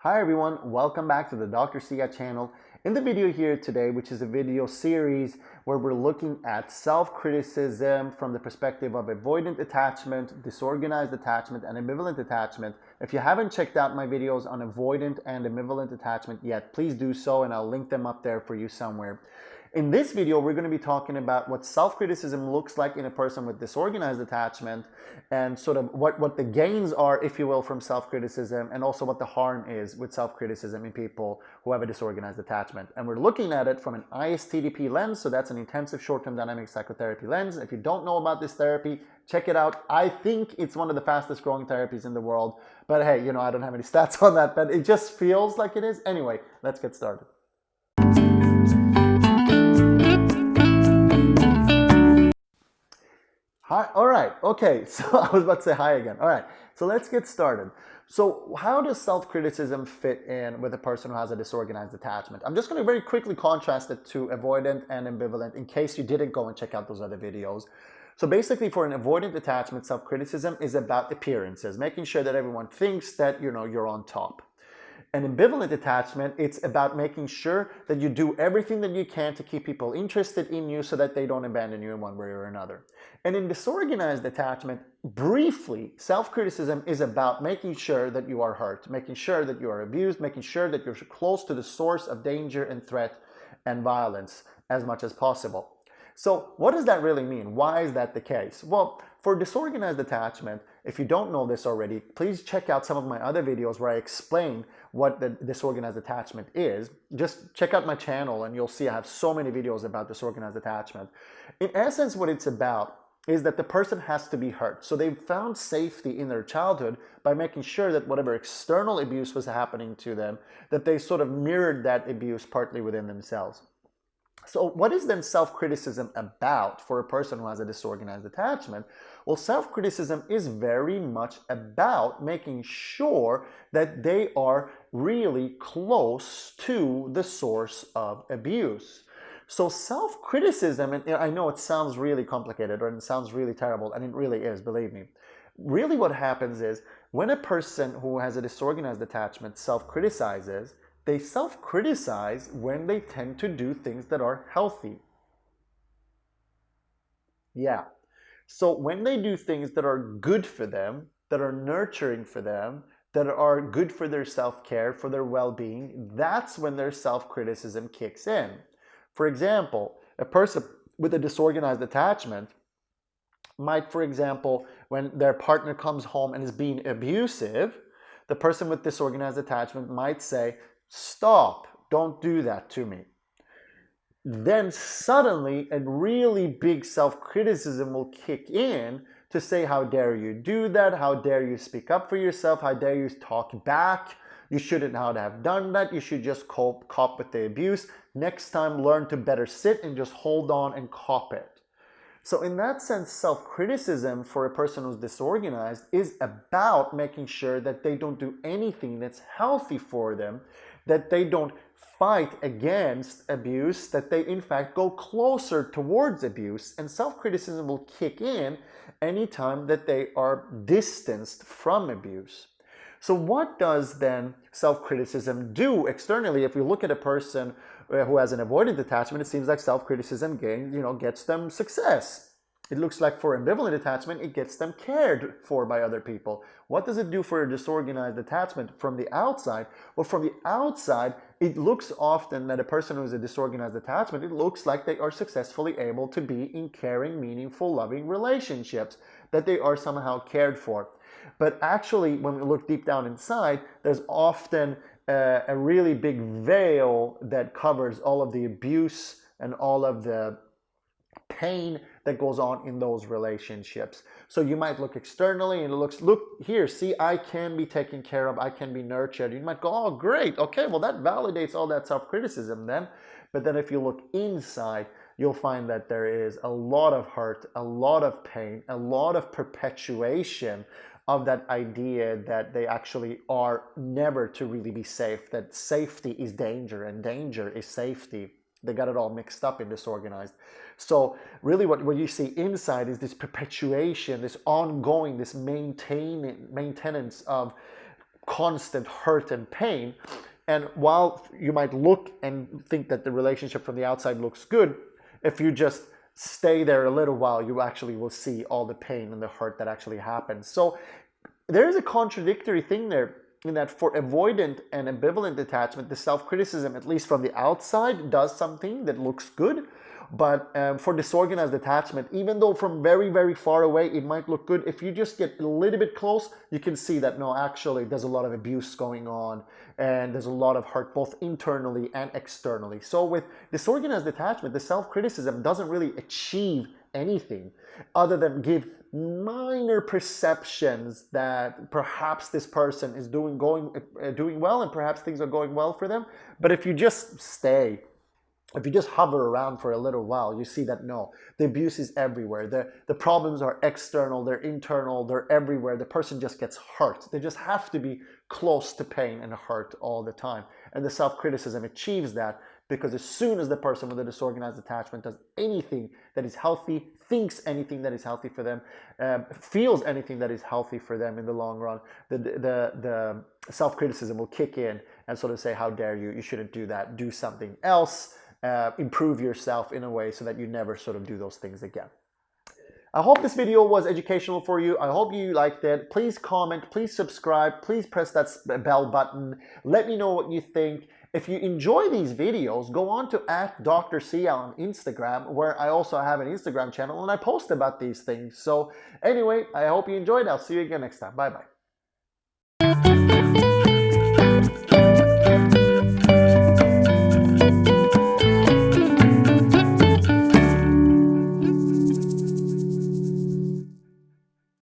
Hi everyone, welcome back to the Dr. Sia channel. In the video here today, which is a video series where we're looking at self-criticism from the perspective of avoidant attachment, disorganized attachment, and ambivalent attachment. If you haven't checked out my videos on avoidant and ambivalent attachment yet, please do so and I'll link them up there for you somewhere. In this video, we're going to be talking about what self-criticism looks like in a person with disorganized attachment and sort of what the gains are, if you will, from self-criticism, and also what the harm is with self-criticism in people who have a disorganized attachment. And we're looking at it from an ISTDP lens, so that's an intensive short-term dynamic psychotherapy lens. If you don't know about this therapy, check it out. I think it's one of the fastest growing therapies in the world, but hey, I don't have any stats on that, but it just feels like it is. Anyway, let's get started. Hi, all right, okay, so I was about to say hi again. All right, so let's get started. So how does self-criticism fit in with a person who has a disorganized attachment? I'm just going to very quickly contrast it to avoidant and ambivalent in case you didn't go and check out those other videos. So basically for an avoidant attachment, self-criticism is about appearances, making sure that everyone thinks that, you're on top. An ambivalent attachment, it's about making sure that you do everything that you can to keep people interested in you so that they don't abandon you in one way or another. And in disorganized attachment, briefly, self-criticism is about making sure that you are hurt, making sure that you are abused, making sure that you're close to the source of danger and threat and violence as much as possible. So what does that really mean? Why is that the case? Well, for disorganized attachment, if you don't know this already, please check out some of my other videos where I explain what the disorganized attachment is. Just check out my channel and you'll see I have so many videos about disorganized attachment. In essence, what it's about is that the person has to be hurt. So they've found safety in their childhood by making sure that whatever external abuse was happening to them, that they sort of mirrored that abuse partly within themselves. So what is then self-criticism about for a person who has a disorganized attachment? Well, self-criticism is very much about making sure that they are really close to the source of abuse. So self-criticism, and I know it sounds really complicated or it sounds really terrible, and it really is, believe me. Really what happens is when a person who has a disorganized attachment self-criticizes, they self-criticize when they tend to do things that are healthy. Yeah. So when they do things that are good for them, that are nurturing for them, that are good for their self-care, for their well-being, that's when their self-criticism kicks in. For example, a person with a disorganized attachment might, for example, when their partner comes home and is being abusive, the person with disorganized attachment might say, "Stop, don't do that to me." Then suddenly a really big self-criticism will kick in to say, "How dare you do that? How dare you speak up for yourself? How dare you talk back? You shouldn't have done that. You should just cop with the abuse. Next time, learn to better sit and just hold on and cop it." So in that sense, self-criticism for a person who's disorganized is about making sure that they don't do anything that's healthy for them, that they don't fight against abuse, that they in fact go closer towards abuse, and self-criticism will kick in anytime that they are distanced from abuse. So what does then self-criticism do externally? If we look at a person who has an avoidant attachment, it seems like self-criticism gets them success. It looks like for ambivalent attachment, it gets them cared for by other people. What does it do for a disorganized attachment from the outside? Well, from the outside, it looks often that a person who has a disorganized attachment, it looks like they are successfully able to be in caring, meaningful, loving relationships, that they are somehow cared for. But actually, when we look deep down inside, there's often a really big veil that covers all of the abuse and all of the pain that goes on in those relationships. So you might look externally and it looks, look here, see, I can be taken care of, I can be nurtured. You might go, "Oh, great, okay, well that validates all that self-criticism then." But then if you look inside, you'll find that there is a lot of hurt, a lot of pain, a lot of perpetuation of that idea that they actually are never to really be safe, that safety is danger and danger is safety. They got it all mixed up and disorganized. So really what you see inside is this perpetuation, this ongoing, this maintenance of constant hurt and pain. And while you might look and think that the relationship from the outside looks good, if you just stay there a little while, you actually will see all the pain and the hurt that actually happens. So there is a contradictory thing there, in that for avoidant and ambivalent attachment, the self-criticism, at least from the outside, does something that looks good. But for disorganized attachment, even though from very, very far away it might look good, if you just get a little bit close, you can see that no, actually there's a lot of abuse going on and there's a lot of hurt both internally and externally. So with disorganized attachment, the self-criticism doesn't really achieve anything other than give minor perceptions that perhaps this person is doing well and perhaps things are going well for them. But if you just stay, if you just hover around for a little while, you see that no, the abuse is everywhere. The problems are external, they're internal, they're everywhere. The person just gets hurt. They just have to be close to pain and hurt all the time. And the self-criticism achieves that, because as soon as the person with a disorganized attachment does anything that is healthy, thinks anything that is healthy for them, feels anything that is healthy for them in the long run, the self-criticism will kick in and sort of say, how dare you, you shouldn't do that, do something else. Improve yourself in a way so that you never sort of do those things again. I hope this video was educational for you. I hope you liked it. Please comment, please subscribe, please press that bell button. Let me know what you think. If you enjoy these videos, go on to @Dr. Sia on Instagram, where I also have an Instagram channel and I post about these things. So anyway, I hope you enjoyed. I'll see you again next time. Bye-bye.